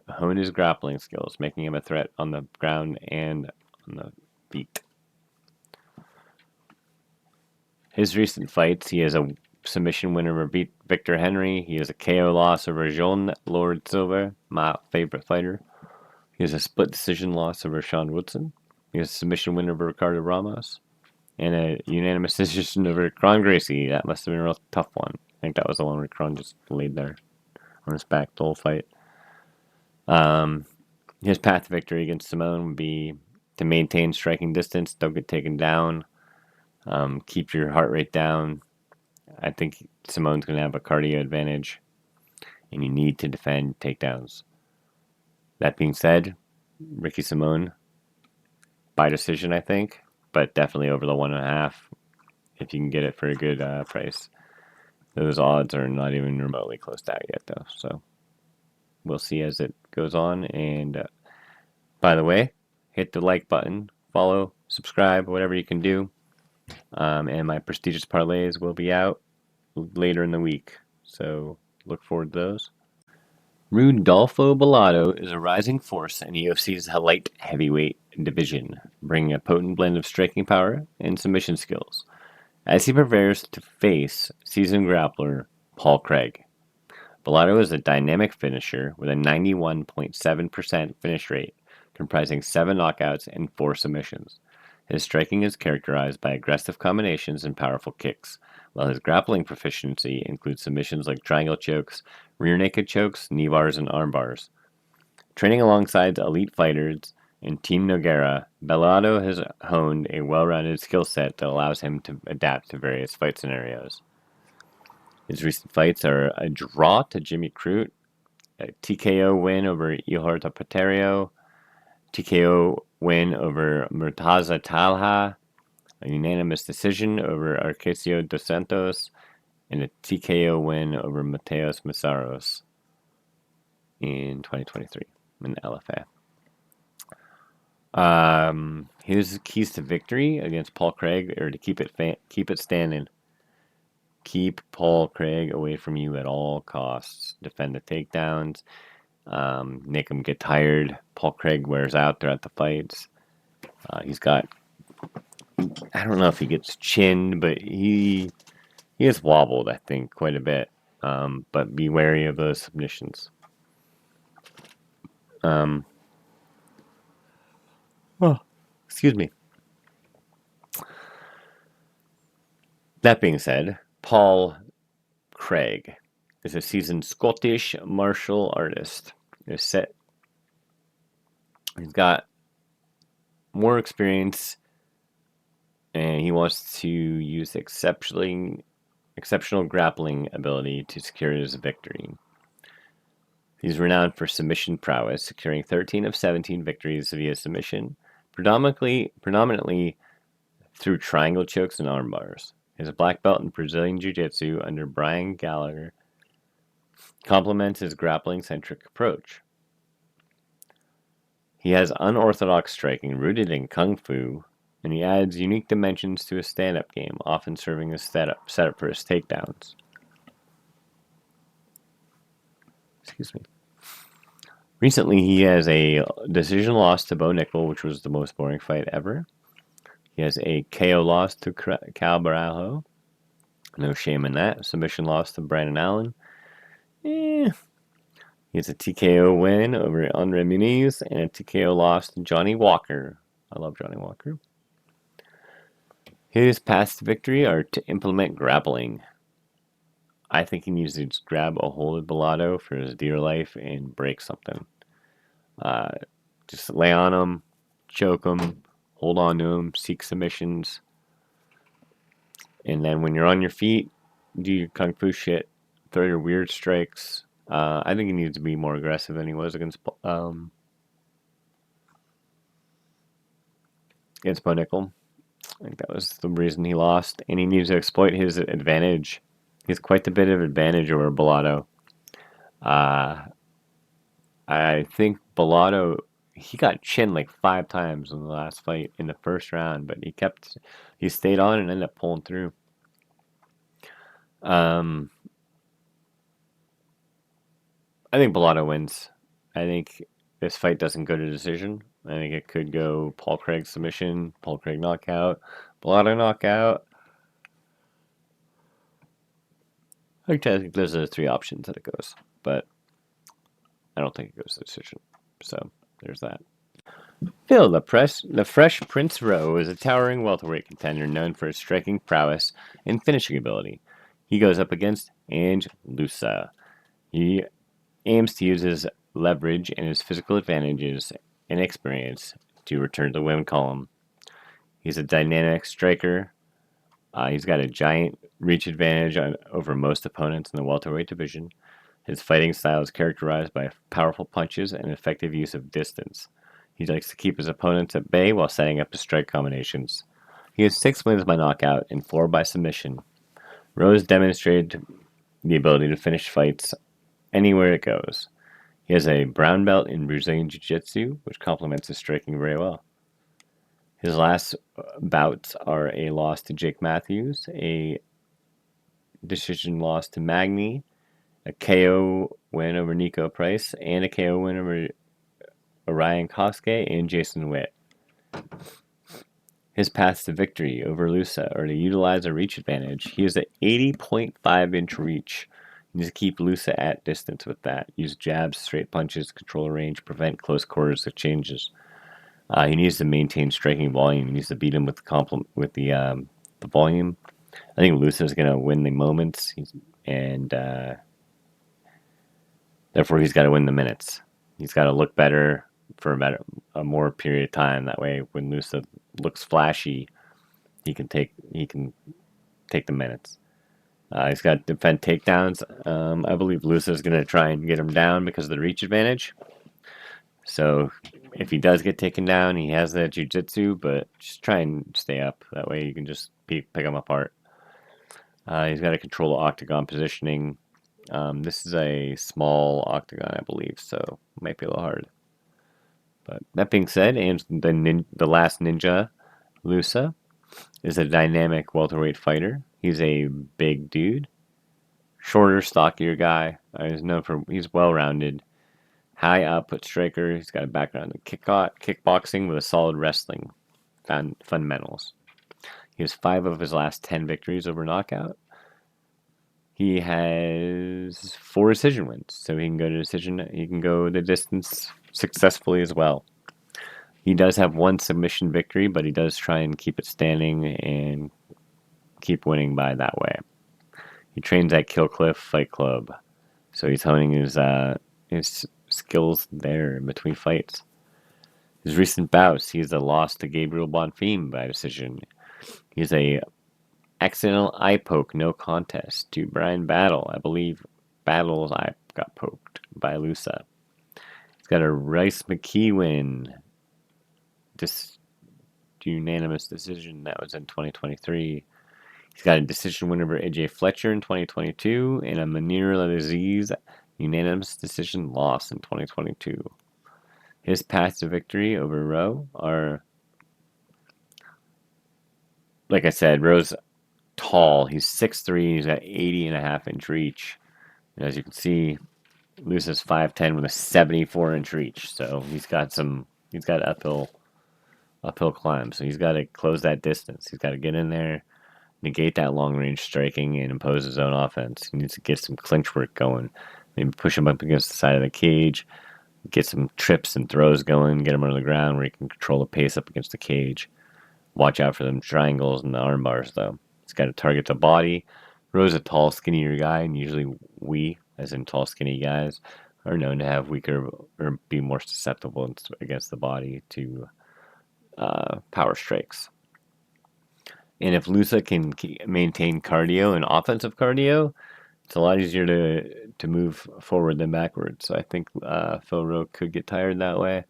honed his grappling skills, making him a threat on the ground and on the feet. His recent fights, he has a submission win over Victor Henry. He has a KO loss over Jean Lord Silva, my favorite fighter. He has a split decision loss over Sean Woodson. He has a submission win over Ricardo Ramos. And a unanimous decision over Kron Gracie. That must have been a real tough one. I think that was the one where Kron just laid there on his back the whole fight. His path to victory against Simone would be to maintain striking distance, don't get taken down, keep your heart rate down. I think Simone's going to have a cardio advantage, and you need to defend takedowns. That being said, Ricky Simone, by decision, I think, but definitely over the 1.5 if you can get it for a good price. Those odds are not even remotely close to out yet, though, so we'll see as it goes on. And by the way, hit the like button, follow, subscribe, whatever you can do. And my prestigious parlays will be out later in the week, so look forward to those. Rudolfo Bellato is a rising force in UFC's light heavyweight division, bringing a potent blend of striking power and submission skills, as he prepares to face seasoned grappler Paul Craig. Bellato is a dynamic finisher with a 91.7% finish rate, comprising 7 knockouts and 4 submissions. His striking is characterized by aggressive combinations and powerful kicks, while his grappling proficiency includes submissions like triangle chokes, rear naked chokes, knee bars, and arm bars. Training alongside elite fighters in Team Nogueira, Bellato has honed a well-rounded skill set that allows him to adapt to various fight scenarios. His recent fights are a draw to Jimmy Crute, a TKO win over Ihor Paterio, TKO win over Murtaza Talha, a unanimous decision over Arcesio dos Santos, and a TKO win over Mateos Masaros in 2023 in the LFA. His keys to victory against Paul Craig are to keep it standing. Keep Paul Craig away from you at all costs. Defend the takedowns. Make him get tired. Paul Craig wears out throughout the fights. He's got, I don't know if he gets chinned, but he has wobbled, I think, quite a bit. But be wary of those submissions. Excuse me. That being said, Paul Craig is a seasoned Scottish martial artist. He's got more experience, and he wants to use exceptional grappling ability to secure his victory. He's renowned for submission prowess, securing 13 of 17 victories via submission, predominantly through triangle chokes and arm bars. He has a black belt in Brazilian Jiu-Jitsu under Brian Gallagher, complements his grappling-centric approach. He has unorthodox striking rooted in Kung Fu, and he adds unique dimensions to his stand-up game, often serving as setup for his takedowns. Excuse me. Recently, he has a decision loss to Bo Nickel, which was the most boring fight ever. He has a KO loss to Cal Barajo. No shame in that. Submission loss to Brandon Allen. He has a TKO win over Andre Muniz and a TKO loss to Johnny Walker. I love Johnny Walker. His paths to victory are to implement grappling. I think he needs to just grab a hold of Bellato for his dear life and break something. Just lay on him, choke him, hold on to him, seek submissions. And then when you're on your feet, do your Kung Fu shit, throw your weird strikes. I think he needs to be more aggressive than he was against Bo Nickel. I think that was the reason he lost. And he needs to exploit his advantage. He has quite a bit of advantage over Bellato. I think Bellato, he got chinned like 5 times in the last fight in the first round, but he stayed on and ended up pulling through. I think Bellato wins. I think this fight doesn't go to decision. I think it could go Paul Craig submission, Paul Craig knockout, Bellato knockout. I think those are the 3 options that it goes, but I don't think it goes to decision. So there's that. Phil, the Fresh Prince Rowe is a towering welterweight contender known for his striking prowess and finishing ability. He goes up against Ange Lusa. He aims to use his leverage and his physical advantages and experience to return to the win column. He's a dynamic striker. He's got a giant reach advantage over most opponents in the welterweight division. His fighting style is characterized by powerful punches and effective use of distance. He likes to keep his opponents at bay while setting up his strike combinations. He has 6 wins by knockout and 4 by submission. Rose demonstrated the ability to finish fights anywhere it goes. He has a brown belt in Brazilian Jiu-Jitsu, which complements his striking very well. His last bouts are a loss to Jake Matthews, a decision loss to Magny, a KO win over Nico Price, and a KO win over Orion Kosuke and Jason Witt. His paths to victory over Lusa are to utilize a reach advantage. He has an 80.5-inch reach. He needs to keep Lusa at distance with that. Use jabs, straight punches, control range, prevent close quarters exchanges. He needs to maintain striking volume. He needs to beat him with the volume. I think Lusa is going to win the moments, and therefore he's got to win the minutes. He's got to look better for a more period of time. That way, when Lusa looks flashy, he can take the minutes. He's got to defend takedowns. I believe Lusa is going to try and get him down because of the reach advantage. So if he does get taken down, he has that jiu-jitsu, but just try and stay up. That way you can just pick him apart. He's got to control the octagon positioning. This is a small octagon, I believe, so it might be a little hard. But that being said, and the last ninja, Lusa, is a dynamic welterweight fighter. He's a big dude, shorter, stockier guy. He's well-rounded, high output striker. He's got a background in kickboxing with a solid wrestling fundamentals. He has 5 of his last 10 victories over knockout. He has 4 decision wins, so he can go to decision. He can go the distance successfully as well. He does have 1 submission victory, but he does try and keep it standing and keep winning by that way. He trains at Killcliff Fight Club, so he's honing his skills there in between fights. His recent bouts, he has a loss to Gabriel Bonfim by decision. He's a accidental eye poke, no contest, to Brian Battle. I believe Battle's eye got poked by Lusa. He's got a Rice McKee win, unanimous decision. That was in 2023. He's got a decision win over AJ Fletcher in 2022 and a Munir Aziz unanimous decision loss in 2022. His paths to victory over Rowe are, like I said, Rowe's tall. He's 6'3". He's got 80.5-inch reach. And as you can see, Lusa's 5'10" with a 74-inch reach. So he's got uphill climb. So he's got to close that distance. He's got to get in there, negate that long-range striking, and impose his own offense. He needs to get some clinch work going. Maybe push him up against the side of the cage, get some trips and throws going, get him on the ground where he can control the pace up against the cage. Watch out for them triangles and the arm bars, though. He's got to target the body. Rowe's a tall, skinnier guy, and usually we, as in tall, skinny guys, are known to have weaker or be more susceptible against the body to power strikes. And if Lusa can maintain cardio and offensive cardio, it's a lot easier to move forward than backwards. So I think Phil Rowe could get tired that way.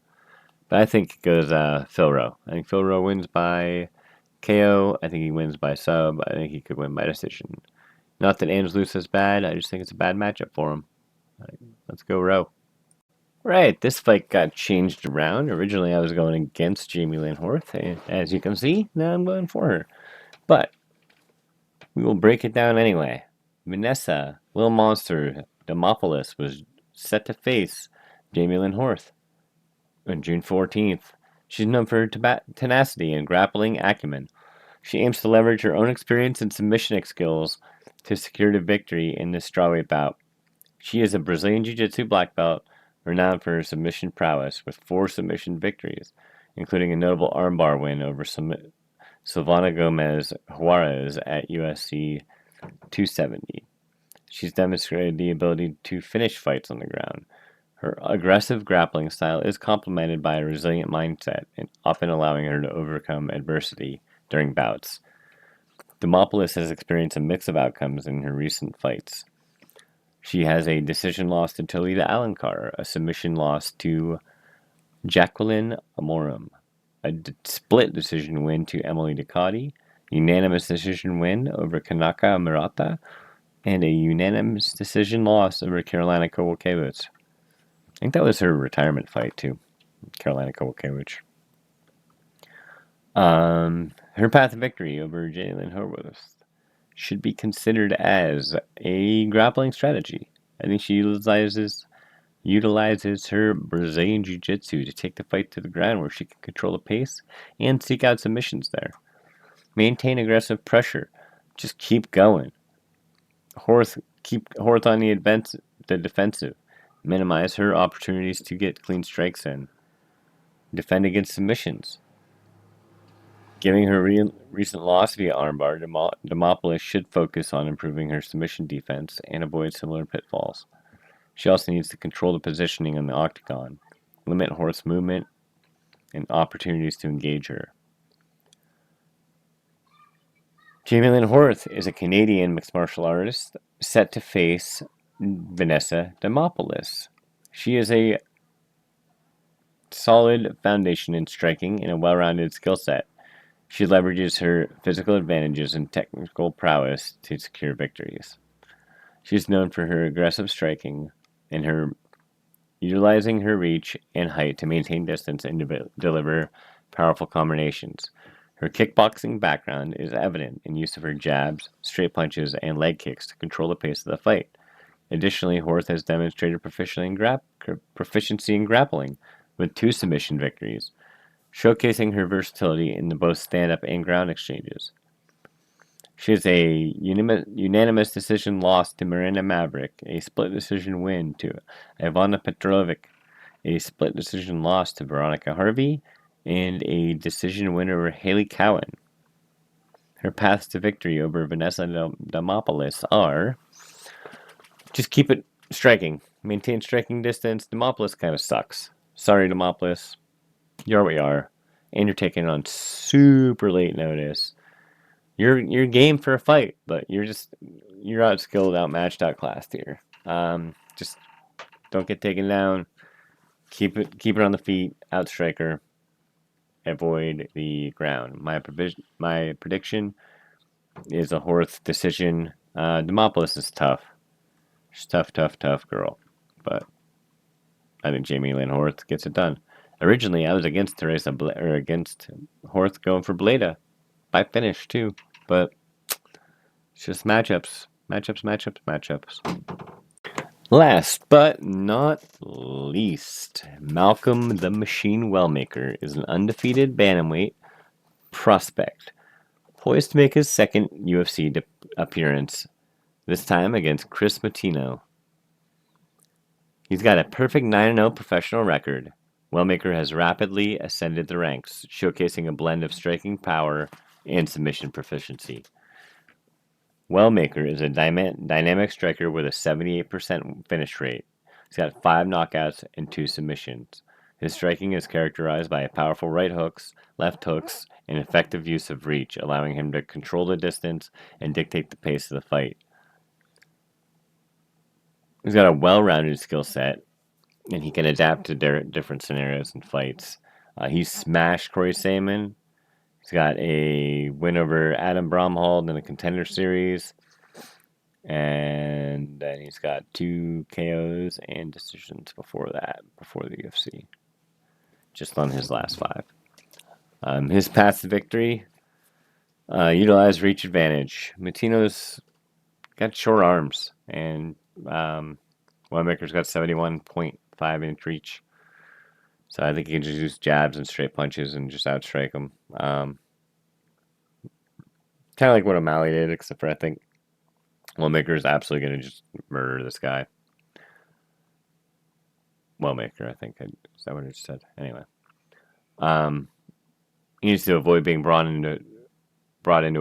But I think it goes Phil Rowe. I think Phil Rowe wins by KO. I think he wins by sub. I think he could win by decision. Not that Ange Lusa is bad. I just think it's a bad matchup for him. Let's go Rowe. Right, this fight got changed around. Originally, I was going against Jamie Lynn Horth, and as you can see, now I'm going for her. But we will break it down anyway. Vanessa, Lil Monster, Demopoulos was set to face Jamie Lynn Horth on June 14th. She's known for her tenacity and grappling acumen. She aims to leverage her own experience and submission skills to secure the victory in this strawweight bout. She is a Brazilian Jiu-Jitsu black belt, renowned for her submission prowess, with 4 submission victories, including a notable armbar win over Silvana Gomez Juarez at UFC 270. She's demonstrated the ability to finish fights on the ground. Her aggressive grappling style is complemented by a resilient mindset, and often allowing her to overcome adversity during bouts. Demopoulos has experienced a mix of outcomes in her recent fights. She has a decision loss to Talita Alencar, a submission loss to Jacqueline Amorim, a split decision win to Emily Ducati, unanimous decision win over Kanaka Murata, and a unanimous decision loss over Carolina Kowalkiewicz. I think that was her retirement fight too, Carolina Kowalkiewicz. Her path to victory over Jalen Horwath should be considered as a grappling strategy. I think she utilizes her Brazilian Jiu-Jitsu to take the fight to the ground, where she can control the pace and seek out submissions there. Maintain aggressive pressure. Just keep going. Keep Horth on the defensive. Minimize her opportunities to get clean strikes in. Defend against submissions. Giving her recent loss via armbar, Demopoulos should focus on improving her submission defense and avoid similar pitfalls. She also needs to control the positioning in the octagon, limit Horth's movement, and opportunities to engage her. Jamie Lynn Horth is a Canadian mixed martial artist set to face Vanessa Demopoulos. She is a solid foundation in striking and a well-rounded skill set. She leverages her physical advantages and technical prowess to secure victories. She is known for her aggressive striking and her utilizing her reach and height to maintain distance and deliver powerful combinations. Her kickboxing background is evident in use of her jabs, straight punches, and leg kicks to control the pace of the fight. Additionally, Horth has demonstrated proficiency in grappling with 2 submission victories, showcasing her versatility in both stand-up and ground exchanges. She has a unanimous decision loss to Miranda Maverick, a split decision win to Ivana Petrovic, a split decision loss to Veronica Harvey, and a decision win over Haley Cowan. Her paths to victory over Vanessa Demopoulos are: just keep it striking, maintain striking distance. Demopoulos kind of sucks. Sorry, Demopoulos. You're what you are, and you're taking on super late notice. You're game for a fight, but you're outskilled, outmatched, outclassed here. Just don't get taken down. Keep it on the feet. Outstrike her. Avoid the ground. My prediction is a Horth decision. Demopoulos is tough. She's tough girl, but I think Jamie Lynn Horth gets it done. Originally, I was against against Horth going for Bleda by finish too, but it's just matchups. Last but not least, Malcolm the Machine Wellmaker is an undefeated bantamweight prospect, poised to make his second UFC appearance, this time against Chris Matino. He's got a perfect 9-0 professional record. Wellmaker has rapidly ascended the ranks, showcasing a blend of striking power and submission proficiency. Wellmaker is a dynamic striker with a 78% finish rate. He's got 5 knockouts and 2 submissions. His striking is characterized by powerful right hooks, left hooks, and effective use of reach, allowing him to control the distance and dictate the pace of the fight. He's got a well-rounded skill set, and he can adapt to different scenarios and fights. He smashed Corey Saman. He's got a win over Adam Bromhold in the Contender Series. And then he's got 2 KOs and decisions before that, before the UFC. Just on his last 5. His path to victory, utilize reach advantage. Matino's got short arms, and Wanamaker's got 71.5-inch reach. So I think he can just use jabs and straight punches and just outstrike him. Kind of like what O'Malley did, except for I think Wanamaker is absolutely going to just murder this guy. Wanamaker, I think. Is that what I just said? Anyway. He needs to avoid being brought into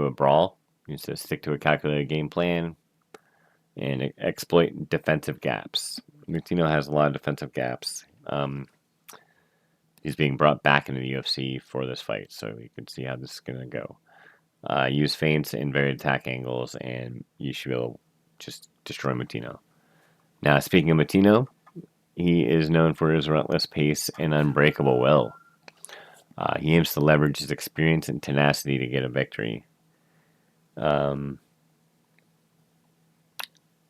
a brawl. He needs to stick to a calculated game plan and exploit defensive gaps. Martino has a lot of defensive gaps. He's being brought back into the UFC for this fight, so you can see how this is going to go. Use feints and varied attack angles, and you should be able to just destroy Martino. Now, speaking of Martino, he is known for his relentless pace and unbreakable will. He aims to leverage his experience and tenacity to get a victory.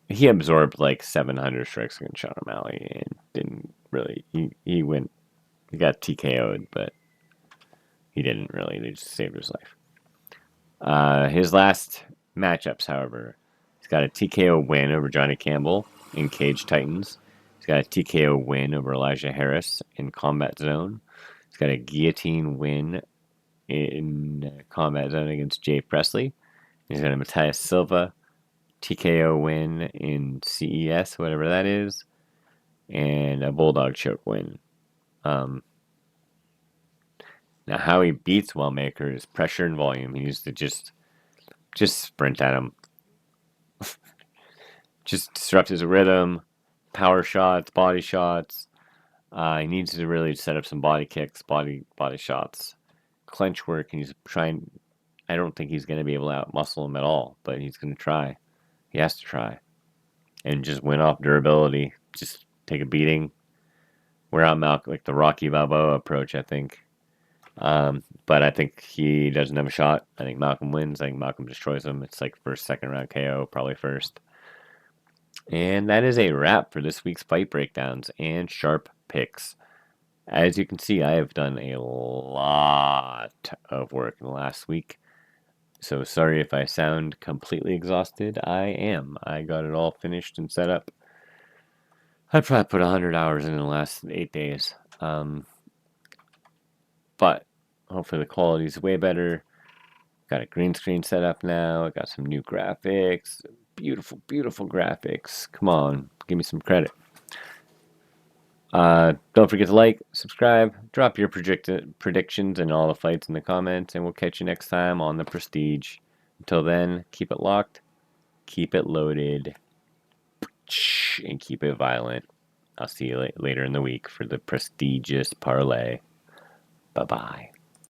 He absorbed like 700 strikes against Sean O'Malley and didn't really. He got TKO'd, but he didn't really. They just saved his life. His last matchups, however, he's got a TKO win over Johnny Campbell in Cage Titans. He's got a TKO win over Elijah Harris in Combat Zone. He's got a guillotine win in Combat Zone against Jay Presley. He's got a Matthias Silva TKO win in CES, whatever that is, and a Bulldog choke win. Now, how he beats Wellmaker is pressure and volume. He needs to just sprint at him. Just disrupt his rhythm, power shots, body shots. He needs to really set up some body kicks, body shots, clench work, and he's trying. I don't think he's going to be able to outmuscle him at all, but he's going to try. He has to try, and just win off durability. Just take a beating. Wear out Malcolm, like the Rocky Balboa approach, I think. But I think he doesn't have a shot. I think Malcolm wins. I think Malcolm destroys him. It's like first, second round KO, probably first. And that is a wrap for this week's fight breakdowns and sharp picks. As you can see, I have done a lot of work in the last week. So sorry if I sound completely exhausted. I am. I got it all finished and set up. I probably put 100 hours in the last 8 days. But hopefully the quality is way better. Got a green screen set up now. I got some new graphics. Beautiful, beautiful graphics. Come on, give me some credit. Don't forget to like, subscribe, drop your predictions and all the fights in the comments, and we'll catch you next time on The Prestige. Until then, keep it locked, keep it loaded, and keep it violent. I'll see you later in the week for the prestigious parlay. Bye-bye.